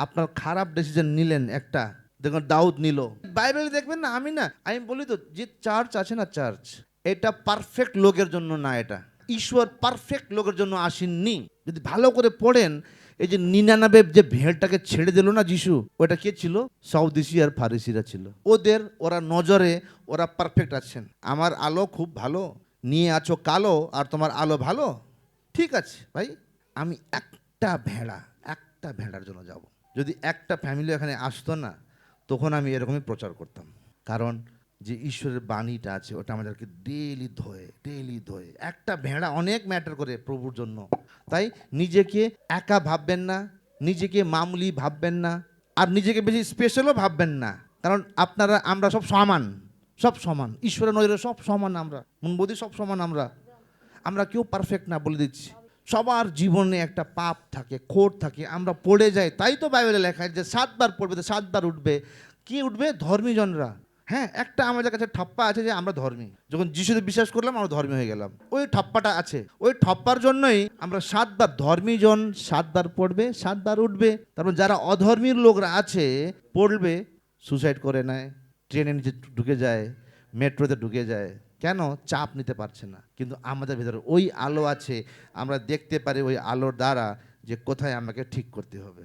আপনার খারাপ ডিসিশন নিলেন একটা, দেখুন দাউদ নিল। বাইবেলে দেখবেন না, আমি বলি তো যে চার্চ আছে না, চার্চ এটা পারফেক্ট লোকের জন্য না, এটা ঈশ্বর পারফেক্ট লোকের জন্য আসেননি। যদি ভালো করে পড়েন, এই যে 99 যে ভেড়টাকে ছেড়ে দিল না যিশু, ওটা কে ছিল? সাউদিসি আর ফারিসিরা ছিল। ওরা নজরে ওরা পারফেক্ট আছেন। আমার আলো খুব ভালো, নিয়ে আছো কালো, আর তোমার আলো ভালো, ঠিক আছে ভাই। আমি একটা ভেড়ার জন্য যাব। যদি একটা ফ্যামিলি এখানে আসতো না, তখন আমি এরকমই প্রচার করতাম। কারণ যে ঈশ্বরের বাণীটা আছে ওটা আমাদেরকে ডেইলি ধোয়ে। একটা ভেড়া অনেক ম্যাটার করে প্রভুর জন্য। তাই নিজেকে একা ভাববেন না, নিজেকে মামুলি ভাববেন না, আর নিজেকে বেশি স্পেশালও ভাববেন না। কারণ আমরা সব সমান ঈশ্বরের নজরে, সব সমান। আমরা মনবোধি সব সমান। আমরা কেউ পারফেক্ট না, বলে দিচ্ছি। সবার জীবনে একটা পাপ থাকে, খোট থাকে, আমরা পড়ে যাই। তাই তো বাইবেলে লেখা আছে যে 7 বার পড়বে তো 7 বার উঠবে। কি উঠবে? ধর্মীজনরা। হ্যাঁ, একটা আমাদের কাছে ঠাপ্পা আছে যে আমরা ধর্মী। যখন যিশুতে বিশ্বাস করলাম আমরা ধর্মী হয়ে গেলাম, ওই ঠাপ্পাটা আছে। ওই ঠাপ্পার জন্যই আমরা 7 বার, ধর্মীজন 7 বার পড়বে, 7 বার উঠবে। তারপর যারা অধর্মীর লোকরা আছে, পড়বে, সুসাইড করে নেয়, ট্রেনে নিচে ঢুকে যায়, মেট্রোতে ঢুকে যায়। কেন? চাপ নিতে পারছে না। কিন্তু আমাদের ভিতরে ওই আলো আছে, আমরা দেখতে পারি ওই আলোর দ্বারা যে কোথায় আমাকে ঠিক করতে হবে।